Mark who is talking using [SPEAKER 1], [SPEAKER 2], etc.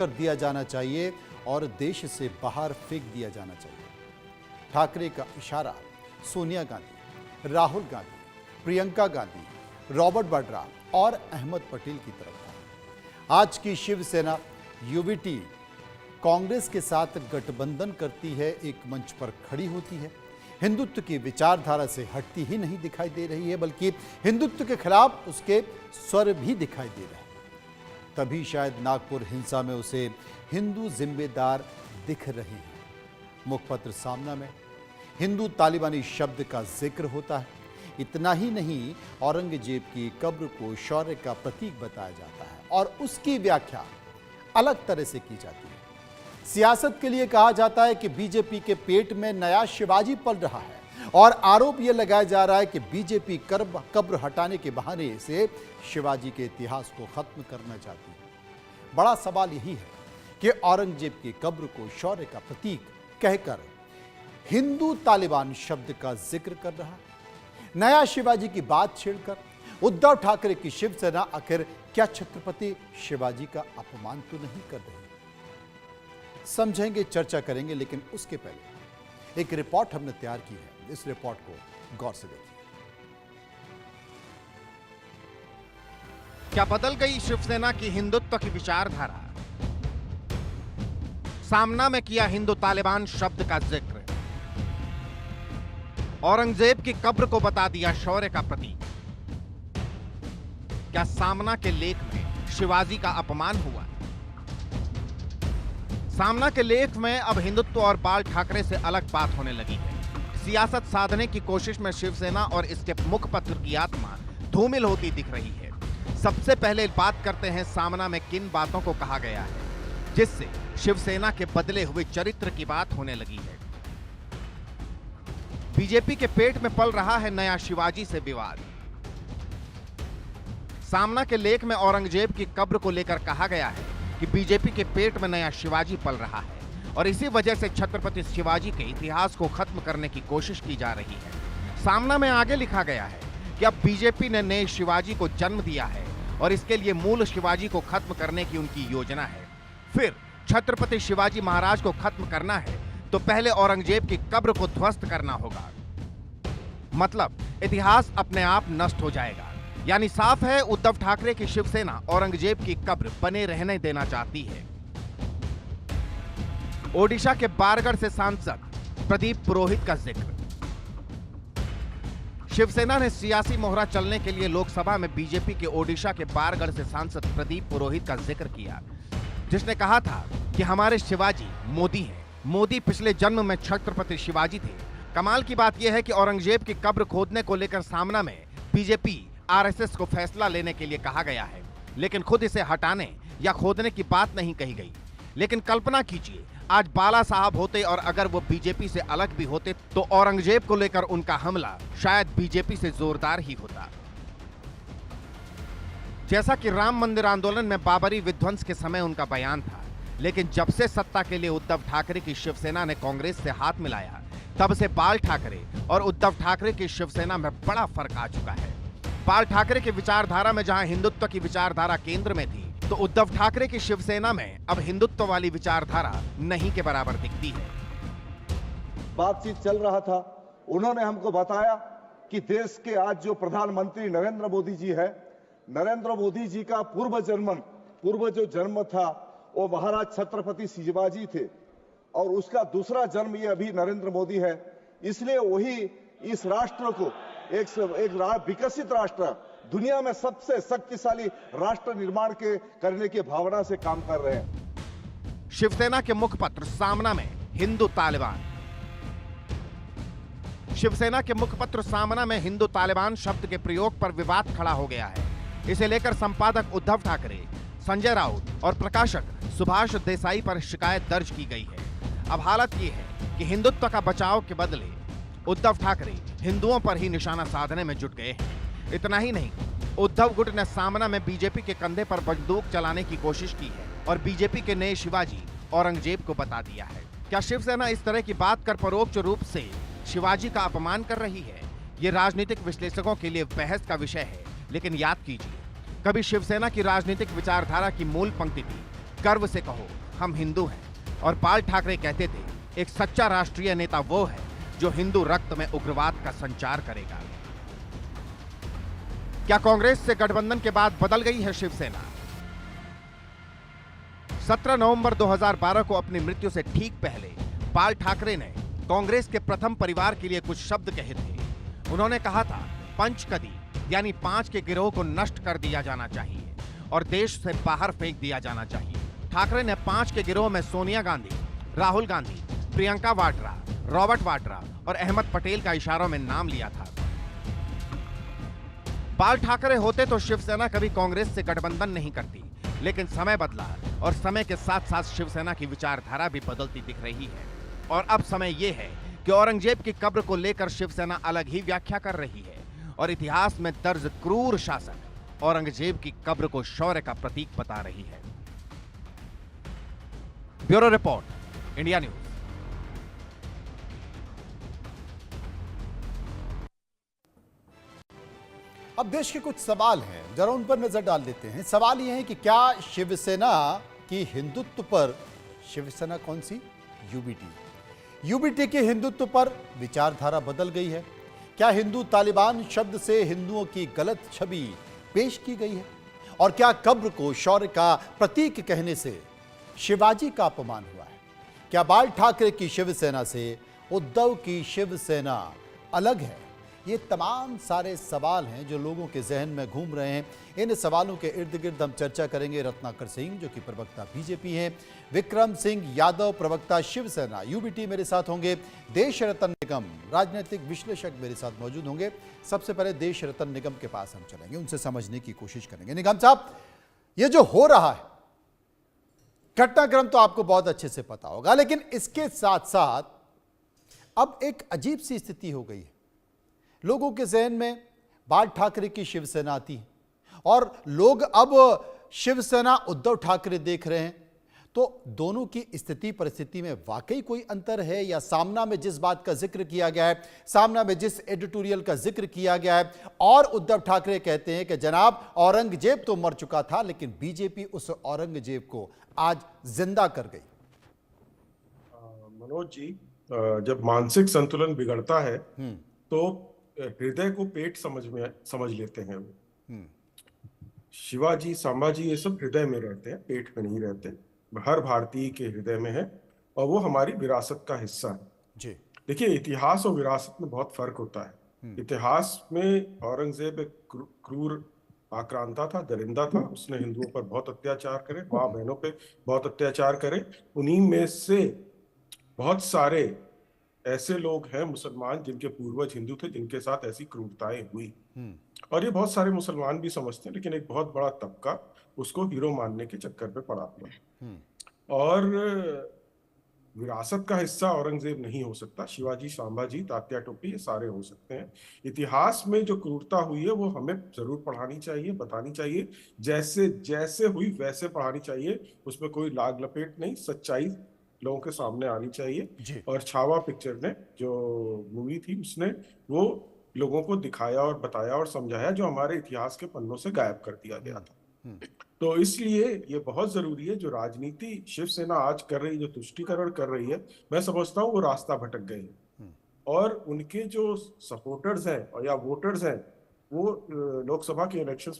[SPEAKER 1] कर दिया जाना चाहिए और देश से बाहर फेंक दिया जाना चाहिए। ठाकरे का इशारा सोनिया गांधी, राहुल गांधी, प्रियंका गांधी, रॉबर्ट वाड्रा और अहमद पटेल की तरफ था। आज की शिवसेना यूवीटी कांग्रेस के साथ गठबंधन करती है, एक मंच पर खड़ी होती है, हिंदुत्व की विचारधारा से हटती ही नहीं दिखाई दे रही है, बल्कि हिंदुत्व के खिलाफ उसके स्वर भी दिखाई दे रहे हैं। तभी शायद नागपुर हिंसा में उसे हिंदू जिम्मेदार दिख रहे हैं। मुखपत्र सामना में हिंदू तालिबानी शब्द का जिक्र होता है। इतना ही नहीं, औरंगजेब की कब्र को शौर्य का प्रतीक बताया जाता है और उसकी व्याख्या अलग तरह से की जाती है। सियासत के लिए कहा जाता है कि बीजेपी के पेट में नया शिवाजी पल रहा है और आरोप यह लगाया जा रहा है कि बीजेपी कब्र हटाने के बहाने से शिवाजी के इतिहास को खत्म करना चाहती है। बड़ा सवाल यही है कि औरंगजेब की कब्र को शौर्य का प्रतीक कहकर हिंदू तालिबान शब्द का जिक्र कर रहा है। नया शिवाजी की बात छेड़कर उद्धव ठाकरे की शिवसेना आखिर क्या छत्रपति शिवाजी का अपमान तो नहीं कर रही? समझेंगे, चर्चा करेंगे, लेकिन उसके पहले एक रिपोर्ट हमने तैयार की है। इस रिपोर्ट को गौर से देखिए।
[SPEAKER 2] क्या बदल गई शिवसेना की हिंदुत्व की विचारधारा? सामना में किया हिंदू तालिबान शब्द का जिक्र। औरंगजेब की कब्र को बता दिया शौर्य का प्रतीक। क्या सामना के लेख में शिवाजी का अपमान हुआ? सामना के लेख में अब हिंदुत्व और बाल ठाकरे से अलग बात होने लगी है। सियासत साधने की कोशिश में शिवसेना और इसके मुखपत्र की आत्मा धूमिल होती दिख रही है। सबसे पहले बात करते हैं सामना में किन बातों को कहा गया है जिससे शिवसेना के बदले हुए चरित्र की बात होने लगी है। बीजेपी के पेट में पल रहा है नया शिवाजी से विवाद। सामना के लेख में औरंगजेब की कब्र को लेकर कहा गया है कि बीजेपी के पेट में नया शिवाजी पल रहा है और इसी वजह से छत्रपति शिवाजी के इतिहास को खत्म करने की कोशिश की जा रही है। सामना में आगे लिखा गया है कि अब बीजेपी ने नए शिवाजी को जन्म दिया है और इसके लिए मूल शिवाजी को खत्म करने की उनकी योजना है। फिर छत्रपति शिवाजी महाराज को खत्म करना है तो पहले औरंगजेब की कब्र को ध्वस्त करना होगा। मतलब इतिहास अपने आप नष्ट हो जाएगा। यानी साफ है, उद्धव ठाकरे की शिवसेना औरंगजेब की कब्र बने रहने देना चाहती है। ओडिशा के बारगढ़ से सांसद प्रदीप पुरोहित का जिक्र। शिवसेना ने सियासी मोहरा चलने के लिए लोकसभा में बीजेपी के ओडिशा के बारगढ़ से सांसद प्रदीप पुरोहित का जिक्र किया, जिसने कहा था कि हमारे शिवाजी मोदी हैं। मोदी पिछले जन्म में छत्रपति शिवाजी थे। कमाल की बात यह है कि औरंगजेब की कब्र खोदने को लेकर सामना में बीजेपी आरएसएस को फैसला लेने के लिए कहा गया है, लेकिन खुद इसे हटाने या खोदने की बात नहीं कही गई। लेकिन कल्पना कीजिए, आज बाला साहब होते और अगर वो बीजेपी से अलग भी होते तो औरंगजेब को लेकर उनका हमला शायद बीजेपी से जोरदार ही होता। जैसा कि राम मंदिर आंदोलन में बाबरी विध्वंस के समय उनका बयान था, लेकिन जब से सत्ता के लिए उद्धव ठाकरे की शिवसेना ने कांग्रेस से हाथ मिलाया, तब से बाल ठाकरे और उद्धव ठाकरे की शिवसेना में बड़ा फर्क आ चुका है। बाल ठाकरे की विचारधारा में जहां हिंदुत्व की विचारधारा केंद्र में थी, तो उद्धव ठाकरे की शिवसेना में अब हिंदुत्व वाली विचारधारा नहीं के बराबर दिखती है।
[SPEAKER 3] बातचीत चल रहा था, उन्होंने हमको बताया कि देश के आज जो प्रधानमंत्री नरेंद्र मोदी जी है, नरेंद्र मोदी जी का पूर्व जो जन्म था वो महाराज छत्रपति शिवाजी थे और उसका दूसरा जन्म ये अभी नरेंद्र मोदी है। इसलिए वही इस राष्ट्र को एक विकसित राष्ट्र, दुनिया में सबसे शक्तिशाली राष्ट्र निर्माण करने की भावना से काम कर रहे हैं।
[SPEAKER 2] शिवसेना के मुखपत्र सामना में हिंदू तालिबान। शिवसेना के मुखपत्र सामना में हिंदू तालिबान शब्द के प्रयोग पर विवाद खड़ा हो गया है। इसे लेकर संपादक उद्धव ठाकरे, संजय राउत और प्रकाशक सुभाष देसाई पर शिकायत दर्ज की गई है। अब हालत यह है कि हिंदुत्व का बचाव के बदले उद्धव ठाकरे हिंदुओं पर ही निशाना साधने में जुट गए हैं। इतना ही नहीं, उद्धव गुट ने सामना में बीजेपी के कंधे पर बंदूक चलाने की कोशिश की है और बीजेपी के नए शिवाजी औरंगजेब को बता दिया है। क्या शिवसेना इस तरह की बात कर परोक्ष रूप से शिवाजी का अपमान कर रही है? ये राजनीतिक विश्लेषकों के लिए बहस का विषय है, लेकिन याद कीजिए, कभी शिवसेना की राजनीतिक विचारधारा की मूल पंक्ति थी गर्व से कहो हम हिंदू हैं। और बाल ठाकरे कहते थे एक सच्चा राष्ट्रीय नेता वो है जो हिंदू रक्त में उग्रवाद का संचार करेगा। क्या कांग्रेस से गठबंधन के बाद बदल गई है शिवसेना? 17 नवंबर 2012 को अपनी मृत्यु से ठीक पहले बाल ठाकरे ने कांग्रेस के प्रथम परिवार के लिए कुछ शब्द कहे थे। उन्होंने कहा था पंचकदी यानी 5 के गिरोह को नष्ट कर दिया जाना चाहिए और देश से बाहर फेंक दिया जाना चाहिए। ठाकरे ने 5 के गिरोह में सोनिया गांधी, राहुल गांधी, प्रियंका वाड्रा, रॉबर्ट वाड्रा और अहमद पटेल का इशारों में नाम लिया था। बाल ठाकरे होते तो शिवसेना कभी कांग्रेस से गठबंधन नहीं करती, लेकिन समय बदला और समय के साथ साथ शिवसेना की विचारधारा भी बदलती दिख रही है। और अब समय यह है कि औरंगजेब की कब्र को लेकर शिवसेना अलग ही व्याख्या कर रही है और इतिहास में दर्ज क्रूर शासक औरंगजेब की कब्र को शौर्य का प्रतीक बता रही है। Bureau report, India news.
[SPEAKER 1] अब देश के कुछ सवाल हैं, जरा उन पर नजर डाल देते हैं। सवाल यह है कि क्या शिवसेना की हिंदुत्व पर, शिवसेना कौन सी? यूबीटी के हिंदुत्व पर विचारधारा बदल गई है? क्या हिंदू तालिबान शब्द से हिंदुओं की गलत छवि पेश की गई है? और क्या कब्र को शौर्य का प्रतीक कहने से शिवाजी का अपमान हुआ है? क्या बाल ठाकरे की शिवसेना से उद्धव की शिवसेना अलग है? ये तमाम सारे सवाल हैं जो लोगों के जहन में घूम रहे हैं। इन सवालों के इर्द गिर्द हम चर्चा करेंगे। रत्नाकर सिंह जो कि प्रवक्ता बीजेपी हैं, विक्रम सिंह यादव प्रवक्ता शिवसेना यूबीटी मेरे साथ होंगे, देश रत्न निगम राजनीतिक विश्लेषक मेरे साथ मौजूद होंगे। सबसे पहले देश रत्न निगम के पास हम चलेंगे, उनसे समझने की कोशिश करेंगे। निगम साहब, ये जो हो रहा है घटनाक्रम तो आपको बहुत अच्छे से पता होगा, लेकिन इसके साथ साथ अब एक अजीब सी स्थिति हो गई है। लोगों के जहन में बाल ठाकरे की शिवसेना आती है और लोग अब शिवसेना उद्धव ठाकरे देख रहे हैं। तो दोनों की स्थिति परिस्थिति में वाकई कोई अंतर है, या सामना में जिस बात का जिक्र किया गया है, सामना में जिस एडिटोरियल का जिक्र किया गया है, और उद्धव ठाकरे कहते हैं कि जनाब औरंगजेब तो मर चुका था लेकिन बीजेपी उस औरंगजेब को आज जिंदा कर गई।
[SPEAKER 4] मनोज जी, जब मानसिक संतुलन बिगड़ता है तो हृदय को पेट समझ लेते हैं। शिवाजी, संभाजी ये सब हृदय में रहते हैं, पेट में नहीं रहते। हर भारतीय के हृदय में है और वो हमारी विरासत का हिस्सा है
[SPEAKER 1] जी।
[SPEAKER 4] देखिए, इतिहास और विरासत में बहुत फर्क होता है। इतिहास में औरंगजेब एक क्रूर आक्रांता था, दरिंदा था। उसने हिंदुओं पर बहुत अत्याचार करे, माँ बहनों पे बहुत अत्याचार करे। उन्हीं में से बहुत सारे ऐसे लोग हैं मुसलमान जिनके पूर्वज हिंदू थे, जिनके साथ ऐसी क्रूरताएं हुई। और ये बहुत सारे मुसलमान भी समझते हैं, लेकिन एक बहुत बड़ा तबका उसको हीरो मानने के चक्कर पे पड़ा हुआ। और विरासत का हिस्सा औरंगजेब नहीं हो सकता। शिवाजी, संभाजी, तात्या टोपी ये सारे हो सकते हैं। इतिहास में जो क्रूरता हुई है वो हमें जरूर पढ़ानी चाहिए, बतानी चाहिए। जैसे जैसे हुई वैसे पढ़ानी चाहिए, उसमें कोई लाग लपेट नहीं, सच्चाई लोगों के सामने आनी चाहिए। और छावा पिक्चर ने जो मूवी थी उसने वो लोगों को दिखाया और बताया और समझाया जो हमारे इतिहास के पन्नों से गायब कर दिया गया था। तो इसलिए ये बहुत जरूरी है। जो राजनीति शिवसेना आज कर रही है, जो तुष्टीकरण कर रही है, मैं समझता हूँ वो रास्ता भटक गए हैं। और उनके जो सपोर्टर्स हैं और या वोटर्स हैं वो लोकसभा के इलेक्शंस